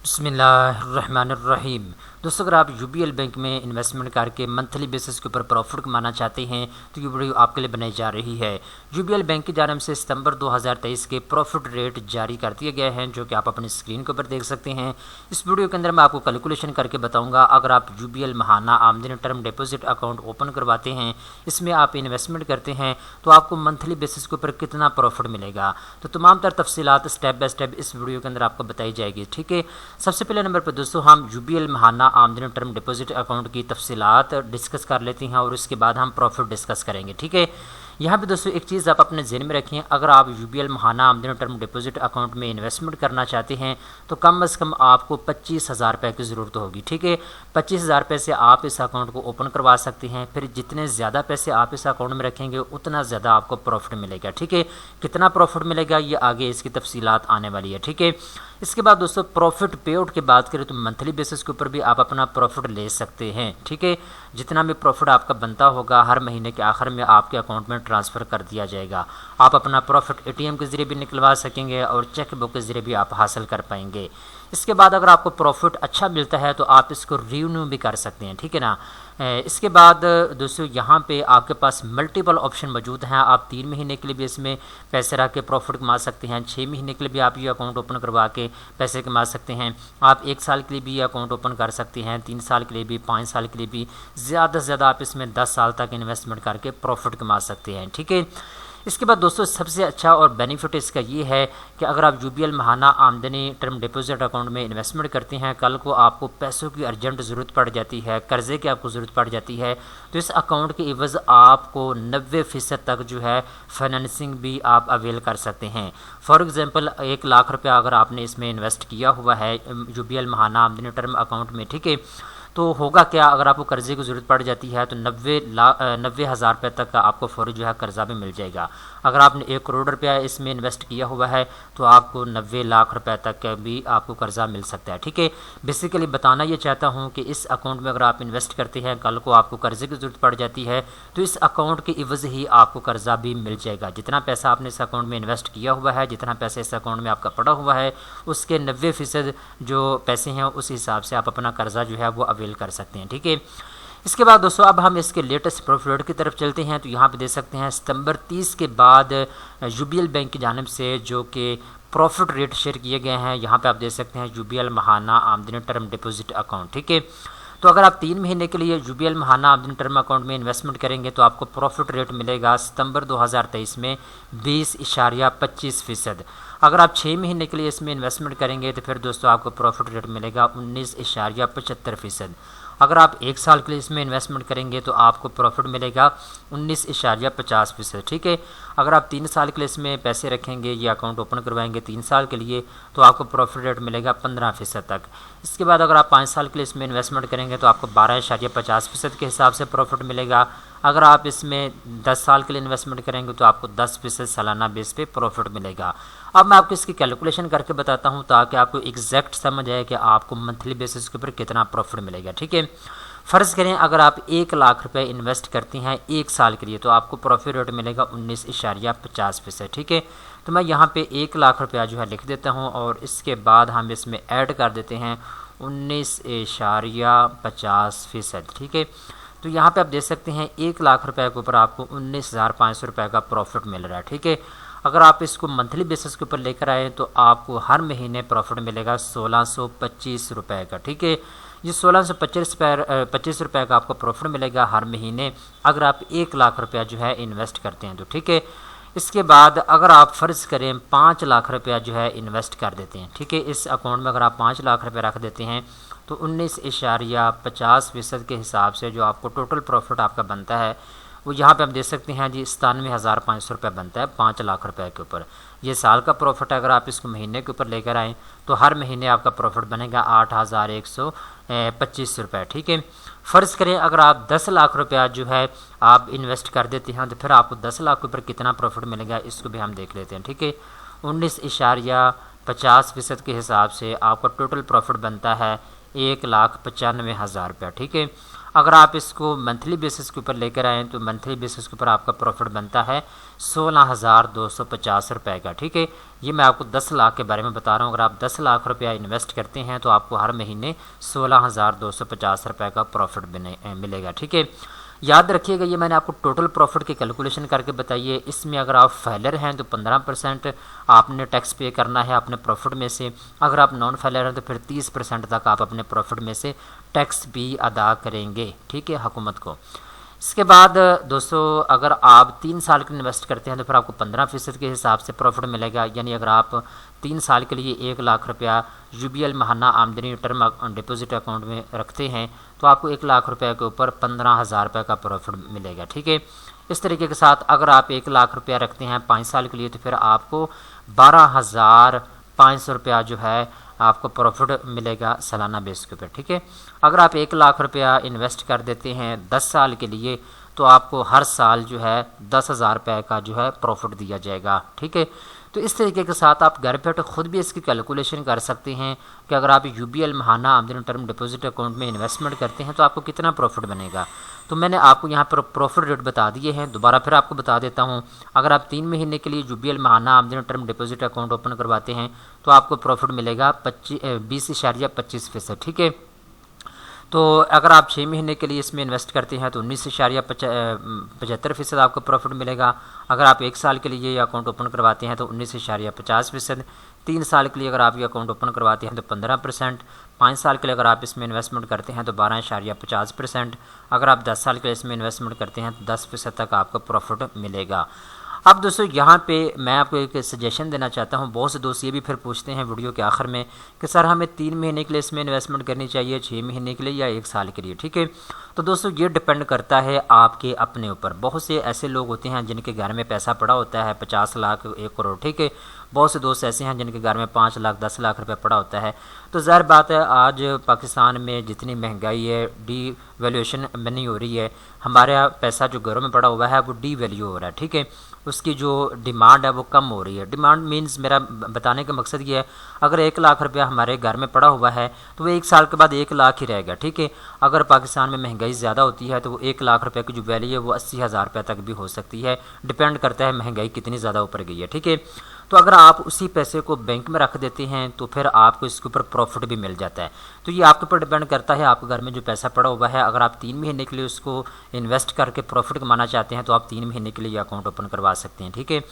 बिस्मिल्लाहिर्रहमानिर्रहीम। दोस्तों, अगर आप यूबीएल बैंक में इन्वेस्टमेंट करके मंथली बेसिस के ऊपर प्रॉफिट कमाना चाहते हैं तो ये वीडियो आपके लिए बनाई जा रही है। यूबीएल बैंक की जानिब से सितंबर 2023 के प्रॉफिट रेट जारी कर दिए गए हैं, जो कि आप अपनी स्क्रीन के ऊपर देख सकते हैं। इस वीडियो के अंदर मैं आपको कैलकुलेशन करके बताऊंगा। अगर आप यूबीएल महाना आमदनी टर्म डिपॉजिट अकाउंट ओपन करवाते हैं, इसमें आप इन्वेस्टमेंट करते हैं, तो आपको मंथली बेसिस के ऊपर कितना प्रॉफिट मिलेगा। तो तमाम तर तफसीलात स्टेप बाय स्टेप इस वीडियो के अंदर आपको बताई जाएगी। ठीक है, सबसे पहले नंबर पर दोस्तों हम यूबीएल महाना आमदनी टर्म डिपॉजिट अकाउंट की तफसीलात डिस्कस कर लेते हैं और उसके बाद हम प्रॉफिट डिस्कस करेंगे। ठीक है, यहाँ पे दोस्तों एक चीज़ आप अपने ज़हन में रखें, अगर आप यूबीएल महाना आमदनी टर्म डिपॉजिट अकाउंट में इन्वेस्टमेंट करना चाहते हैं तो कम से कम आपको 25,000 रुपये की ज़रूरत होगी। ठीक है, 25,000 रुपये से आप इस अकाउंट को ओपन करवा सकते हैं। फिर जितने ज़्यादा पैसे आप इस अकाउंट में रखेंगे उतना ज़्यादा आपको प्रॉफिट मिलेगा। ठीक है, कितना प्रॉफिट मिलेगा ये आगे इसकी तफसीलात आने वाली है। ठीक है, इसके बाद दोस्तों प्रॉफिट पे आउट की बात करें तो मंथली बेसिस के ऊपर भी आप अपना प्रॉफिट ले सकते हैं। ठीक है, जितना भी प्रॉफिट आपका बनता होगा हर महीने के आखिर में आपके अकाउंट में ट्रांसफ़र कर दिया जाएगा। आप अपना प्रॉफिट एटीएम के ज़रिए भी निकलवा सकेंगे और चेक बुक के ज़रिए भी आप हासिल कर पाएंगे। इसके बाद अगर आपको प्रॉफिट अच्छा मिलता है तो आप इसको रिन्यू भी कर सकते हैं। ठीक है ना। इसके बाद दोस्तों यहाँ पे आपके पास मल्टीपल ऑप्शन मौजूद हैं। आप 3 महीने के लिए भी इसमें पैसे रख के प्रॉफिट कमा सकते हैं। 6 महीने के लिए भी आप ये अकाउंट ओपन करवा के पैसे कमा सकते हैं। आप 1 साल के लिए भी ये अकाउंट ओपन कर सकते हैं, 3 साल के लिए भी, 5 साल के लिए भी। ज़्यादा से ज़्यादा आप इसमें 10 साल तक इन्वेस्टमेंट करके प्रॉफिट कमा सकते हैं। ठीक है, इसके बाद दोस्तों सबसे अच्छा और बेनिफिट इसका ये है कि अगर आप यूबीएल महाना आमदनी टर्म डिपॉजिट अकाउंट में इन्वेस्टमेंट करते हैं, कल को आपको पैसों की अर्जेंट ज़रूरत पड़ जाती है, कर्ज़े की आपको ज़रूरत पड़ जाती है, तो इस अकाउंट के इवज़ आपको 90% तक जो है फाइनेंसिंग भी आप अवेल कर सकते हैं। फॉर एग्ज़ाम्पल 1 लाख रुपया अगर आपने इसमें इन्वेस्ट किया हुआ है यूबीएल महाना आमदनी टर्म अकाउंट में, ठीक है, तो होगा क्या, अगर आपको कर्ज़े की ज़रूरत पड़ जाती है तो 90,000 रुपये तक का आपको फ़ौरी जो है कर्ज़ा भी मिल जाएगा। अगर आपने 1 करोड़ रुपया इसमें इन्वेस्ट किया हुआ है तो आपको 90 लाख रुपए तक का भी आपको कर्ज़ा मिल सकता है। ठीक है, बेसिकली बताना ये चाहता हूँ कि इस अकाउंट में अगर आप इन्वेस्ट करते हैं, कल को आपको कर्ज़े की ज़रूरत पड़ जाती है तो इस अकाउंट के इवज़ ही आपको कर्ज़ा भी मिल जाएगा। जितना पैसा आपने इस अकाउंट में इन्वेस्ट किया हुआ है, जितना पैसा इस अकाउंट में आपका पड़ा हुआ है, उसके 90% जो पैसे हैं उस हिसाब से आप अपना कर्ज़ा जो है वो अवेल कर सकते हैं। ठीक है, इसके बाद दोस्तों अब हम इसके लेटेस्ट प्रॉफिट रेट की तरफ चलते हैं। तो यहाँ पे देख सकते हैं सितंबर 30 के बाद यूबीएल बैंक की जानिब से जो कि प्रॉफिट रेट शेयर किए गए हैं, यहाँ पे आप देख सकते हैं यूबीएल महाना आमदनी टर्म डिपॉजिट अकाउंट। ठीक है, तो अगर आप 3 महीने के लिए यूबीएल महाना आमदनी टर्म अकाउंट में इन्वेस्टमेंट करेंगे तो आपको प्रॉफिट रेट मिलेगा सितंबर 2023 में 20.25%। अगर आप 6 महीने के लिए इसमें इन्वेस्टमेंट करेंगे तो फिर दोस्तों आपको प्रॉफिट रेट मिलेगा 19.75%। अगर आप 1 साल के लिए इसमें इन्वेस्टमेंट करेंगे तो आपको प्रॉफिट मिलेगा 19.50%। ठीक है, अगर आप 3 साल के लिए इसमें पैसे रखेंगे, ये अकाउंट ओपन करवाएंगे 3 साल के लिए, तो आपको प्रॉफिट रेट मिलेगा 15% तक। इसके बाद अगर आप 5 साल के लिए इसमें इन्वेस्टमेंट करेंगे तो आपको 12.50% के हिसाब से प्रॉफिट मिलेगा। अगर आप इसमें 10 साल के लिए इन्वेस्टमेंट करेंगे तो आपको 10% सालाना बेस पे प्रॉफिट मिलेगा। अब मैं आपको इसकी कैलकुलेशन करके बताता हूँ ताकि आपको एग्जैक्ट समझ आए कि आपको मंथली बेसिस के ऊपर कितना प्रॉफिट मिलेगा। ठीक है, फ़र्ज़ करें अगर आप 1 लाख रुपए इन्वेस्ट करती हैं 1 साल के लिए तो आपको प्रॉफिट रेट मिलेगा 19.50%। ठीक है, तो मैं यहाँ पे 1 लाख रुपया जो है लिख देता हूँ और इसके बाद हम इसमें ऐड कर देते हैं 19.50%। ठीक है, तो यहाँ पे आप देख सकते हैं 1 लाख रुपए के ऊपर आपको 19,500 रुपये का प्रॉफिट मिल रहा है। ठीक है, अगर आप इसको मंथली बेसिस के ऊपर लेकर आए तो आपको हर महीने प्रॉफिट मिलेगा 1625 रुपये का। ठीक है, ये 1625 रुपये का आपको प्रॉफिट मिलेगा हर महीने अगर आप 1 लाख रुपया जो है इन्वेस्ट करते हैं तो। ठीक है, इसके बाद अगर आप फ़र्ज़ करें 5 लाख रुपया जो है इन्वेस्ट कर देते हैं, ठीक है, इस अकाउंट में अगर आप 5 लाख रुपये रख देते हैं तो 19.50% के हिसाब से जो आपको टोटल प्रॉफिट आपका बनता है वो यहाँ पे हम देख सकते हैं जी 97,500 रुपये बनता है 5 लाख रुपए के ऊपर। ये साल का प्रॉफिट है, अगर आप इसको महीने के ऊपर लेकर आएँ तो हर महीने आपका प्रॉफिट बनेगा 8,125 रुपये। ठीक है, फ़र्ज़ करें अगर आप 10 लाख रुपया जो है आप इन्वेस्ट कर देते हैं तो फिर आपको 10 लाख के ऊपर कितना प्रॉफिट मिलेगा इसको भी हम देख लेते हैं। ठीक है, 19.50% के हिसाब से आपका टोटल प्रॉफिट बनता है 1,95,000 रुपया। ठीक है, अगर आप इसको मंथली बेसिस के ऊपर लेकर आएँ तो मंथली बेसिस के ऊपर आपका प्रॉफिट बनता है 16,250 रुपये का। ठीक है, ये मैं आपको 10 लाख के बारे में बता रहा हूँ। अगर आप 10 लाख रुपया इन्वेस्ट करते हैं तो आपको हर महीने 16,250 रुपये का प्रॉफिट मिलेगा। ठीक है, याद रखिएगा ये मैंने आपको टोटल प्रॉफिट की कैलकुलेशन करके बताई है। इसमें अगर आप फेलर हैं तो 15% आपने टैक्स पे करना है अपने प्रॉफिट में से। अगर आप नॉन फेलर हैं तो फिर 30% तक आप अपने प्रॉफिट में से टैक्स भी अदा करेंगे। ठीक है, हुकूमत को। इसके बाद दोस्तों अगर आप 3 साल के इन्वेस्ट करते हैं तो फिर आपको 15% के हिसाब से प्रॉफिट मिलेगा। यानी अगर आप 3 साल के लिए 1 लाख रुपया यूबीएल महाना आमदनी टर्म डिपॉजिट अकाउंट में रखते हैं तो आपको 1 लाख रुपये के ऊपर 15,000 रुपये का प्रॉफिट मिलेगा। ठीक है, इस तरीके के साथ अगर आप 1 लाख रुपया रखते हैं 5 साल के लिए तो फिर आपको 12,500 रुपया जो है आपको प्रॉफिट मिलेगा सालाना बेस के ऊपर। ठीक है, अगर आप 1 लाख रुपया इन्वेस्ट कर देते हैं 10 साल के लिए तो आपको हर साल जो है 10,000 रुपये का जो है प्रॉफिट दिया जाएगा। ठीक है, तो इस तरीके के साथ आप घर बैठे खुद भी इसकी कैलकुलेशन कर सकते हैं कि अगर आप यूबीएल महाना आमदनी टर्म डिपॉजिट अकाउंट में इन्वेस्टमेंट करते हैं तो आपको कितना प्रॉफिट बनेगा। तो मैंने आपको यहाँ पर प्रॉफिट रेट बता दिए हैं, दोबारा फिर आपको बता देता हूँ। अगर आप 3 महीने के लिए यूबीएल महाना आमदनी टर्म डिपॉजिट अकाउंट ओपन करवाते हैं तो आपको प्रॉफिट मिलेगा 20.25%। ठीक है, तो अगर आप 6 महीने के लिए इसमें इन्वेस्ट करते हैं तो 19.75% आपको प्रॉफिट मिलेगा। अगर आप 1 साल के लिए ये अकाउंट ओपन करवाते हैं तो 19.50%। 3 साल के लिए अगर आप ये अकाउंट ओपन करवाते हैं तो 15%। 5 साल के लिए अगर आप इसमें इन्वेस्टमेंट करते हैं तो 12.50%। अगर आप 10 साल के लिए इसमें इन्वेस्टमेंट करते हैं तो 10% तक आपको प्रॉफिट मिलेगा। अब दोस्तों यहाँ पे मैं आपको एक सजेशन देना चाहता हूँ। बहुत से दोस्त ये भी फिर पूछते हैं वीडियो के आखिर में कि सर हमें 3 महीने के लिए इसमें इन्वेस्टमेंट करनी चाहिए, 6 महीने के लिए या 1 साल के लिए। ठीक है, तो दोस्तों ये डिपेंड करता है आपके अपने ऊपर। बहुत से ऐसे लोग होते हैं जिनके घर में पैसा पड़ा होता है 50 लाख 1 करोड़। ठीक है, बहुत से दोस्त ऐसे हैं जिनके घर में 5 लाख 10 लाख रुपए पड़ा होता है। तो ज़ाहिर बात है आज पाकिस्तान में जितनी महंगाई है, डी वैल्यूएशन नहीं हो रही है, हमारा पैसा जो घरों में पड़ा हुआ है वो डी वैल्यू हो रहा है। ठीक है, उसकी जो डिमांड है वो कम हो रही है। डिमांड मीन्स मेरा बताने का मकसद ये है अगर 1 लाख रुपया हमारे घर में पड़ा हुआ है तो वो 1 साल के बाद 1 लाख ही रहेगा। ठीक है, अगर पाकिस्तान में महंगाई ज़्यादा होती है तो वो 1 लाख रुपये की जो वैल्यू है वो 80,000 रुपये तक भी हो सकती है। डिपेंड करता है महंगाई कितनी ज़्यादा ऊपर गई है। ठीक है, तो अगर आप उसी पैसे को बैंक में रख देते हैं तो फिर आपको इसके ऊपर प्रॉफिट भी मिल जाता है। तो ये आपके ऊपर डिपेंड करता है आपके घर में जो पैसा पड़ा हुआ है। अगर आप 3 महीने के लिए उसको इन्वेस्ट करके प्रॉफिट कमाना चाहते हैं तो आप 3 महीने के लिए अकाउंट ओपन करवा सकते हैं। ठीक है,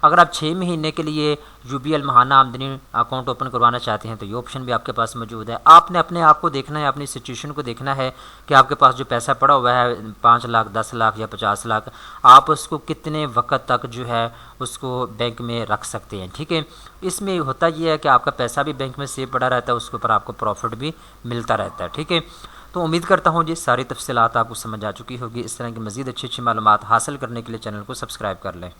अगर आप 6 महीने के लिए यूबीएल महाना आमदनी अकाउंट ओपन करवाना चाहते हैं तो ये ऑप्शन भी आपके पास मौजूद है। आपने अपने आप को देखना है, अपनी सिचुएशन को देखना है कि आपके पास जो पैसा पड़ा हुआ है 5 लाख 10 लाख या 50 लाख, आप उसको कितने वक्त तक जो है उसको बैंक में रख सकते हैं। ठीक है, इसमें होता यह है कि आपका पैसा भी बैंक में सेव पड़ा रहता है, उसके ऊपर आपको प्रॉफिट भी मिलता रहता है। ठीक है, तो उम्मीद करता हूँ जी सारी तफसीलात आपको समझ आ चुकी होगी। इस तरह की मज़ीद अच्छी अच्छी मालूमात हासिल करने के लिए चैनल को सब्सक्राइब कर लें।